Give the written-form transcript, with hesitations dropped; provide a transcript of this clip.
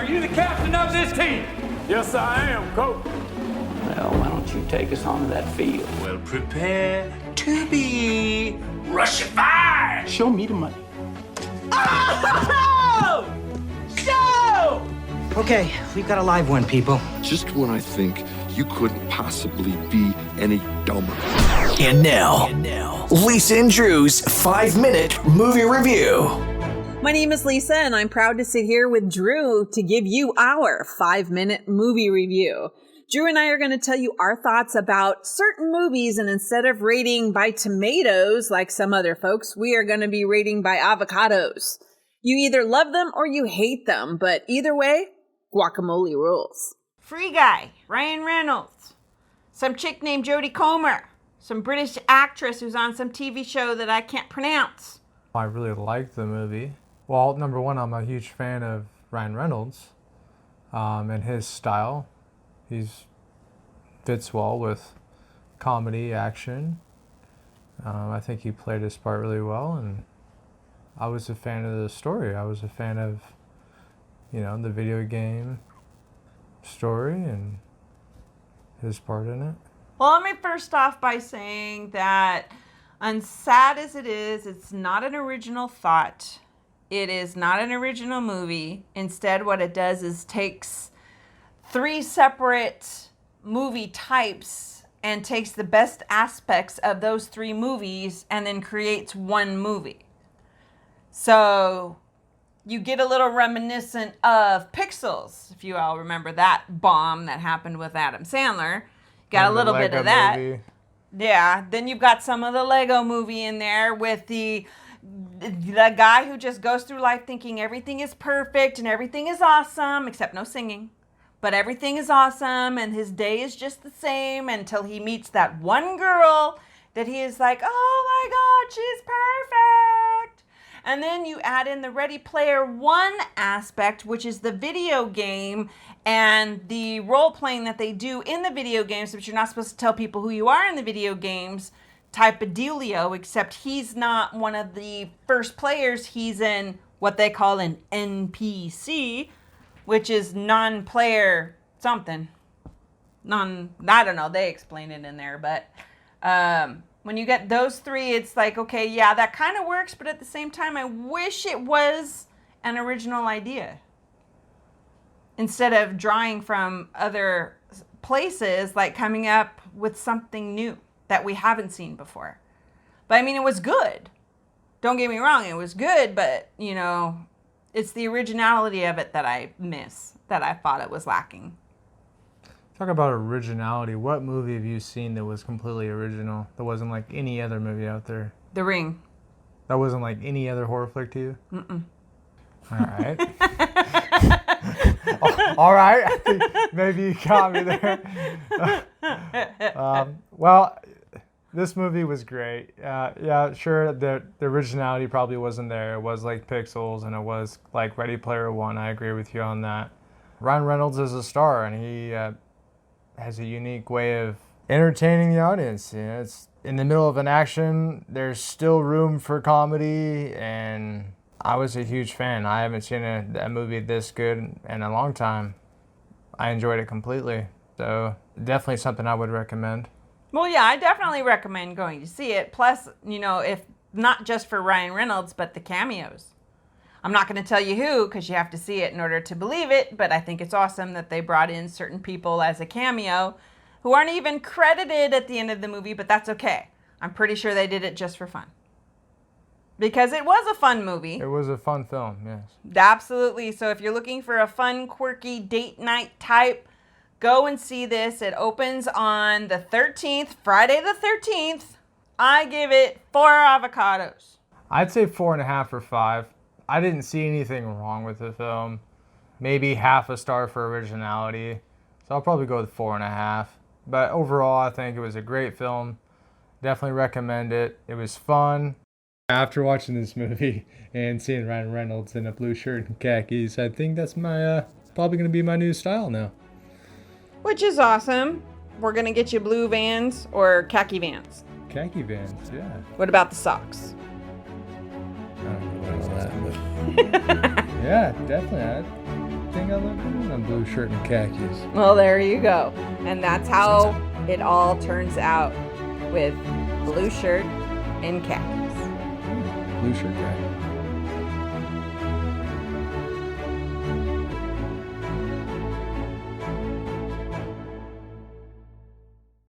are you the captain of this team? Yes, I am, Coach. Well, why don't you take us onto that field? Well, prepare to be Russified. Show me the money. Oh! Show! Okay, we've got a live one, people. Just when I think you couldn't possibly be any dumber. And now, Lisa and Drew's 5-minute movie review. My name is Lisa, and I'm proud to sit here with Drew to give you our 5-minute movie review. Drew and I are going to tell you our thoughts about certain movies, and instead of rating by tomatoes like some other folks, we are going to be rating by avocados. You either love them or you hate them, but either way, guacamole rules. Free Guy, Ryan Reynolds, some chick named Jodie Comer, some British actress who's on some TV show that I can't pronounce. I really liked the movie. Well, number one, I'm a huge fan of Ryan Reynolds and his style. He fits well with comedy, action. I think he played his part really well, and I was a fan of the story. I was a fan of, the video game story and his part in it. Well, let me first off by saying that, unsad as it is, it's not an original thought. It is not an original movie. Instead, what it does is takes 3 separate movie types and takes the best aspects of those 3 movies and then creates one movie. So you get a little reminiscent of Pixels, if you all remember that bomb that happened with Adam Sandler. Got a little bit of that. Movie. Yeah. Then you've got some of the Lego movie in there with the guy who just goes through life thinking everything is perfect and everything is awesome, except no singing. But everything is awesome and his day is just the same until he meets that one girl that he is like, oh my God, she's perfect. And then you add in the Ready Player One aspect, which is the video game and the role playing that they do in the video games, but you're not supposed to tell people who you are in the video games type of dealio, except he's not one of the first players. He's in what they call an NPC, which is non-player something. I don't know, they explain it in there, but when you get those 3, it's like, okay, yeah, that kind of works, but at the same time, I wish it was an original idea. Instead of drawing from other places, like coming up with something new that we haven't seen before. But I mean, it was good. Don't get me wrong, it was good, but, it's the originality of it that I miss, that I thought it was lacking. Talk about originality. What movie have you seen that was completely original? That wasn't like any other movie out there? The Ring. That wasn't like any other horror flick to you? Mm-mm. All right. All right. I think maybe you caught me there. Well, this movie was great. Yeah, sure, the originality probably wasn't there. It was like Pixels, and it was like Ready Player One. I agree with you on that. Ryan Reynolds is a star, and he has a unique way of entertaining the audience. It's in the middle of an action. There's still room for comedy, and I was a huge fan. I haven't seen a movie this good in a long time. I enjoyed it completely. So definitely something I would recommend. Well, yeah, I definitely recommend going to see it. Plus, if not just for Ryan Reynolds, but the cameos. I'm not going to tell you who, because you have to see it in order to believe it, but I think it's awesome that they brought in certain people as a cameo who aren't even credited at the end of the movie, but that's okay. I'm pretty sure they did it just for fun. Because it was a fun movie. It was a fun film, yes. Absolutely. So if you're looking for a fun, quirky date night type, go and see this. It opens on the 13th, Friday the 13th. I give it 4 avocados. I'd say 4.5 or 5. I didn't see anything wrong with the film. Maybe half a star for originality. So I'll probably go with 4.5. But overall, I think it was a great film. Definitely recommend it. It was fun. After watching this movie and seeing Ryan Reynolds in a blue shirt and khakis, I think that's my probably going to be my new style now. Which is awesome. We're going to get you blue Vans or khaki Vans. Khaki Vans, yeah. What about the socks? I don't know about all that, but yeah, definitely. I think think I look good in a blue shirt and khakis. Well, there you go. And that's how it all turns out with blue shirt and khakis. Blue shirt khakis.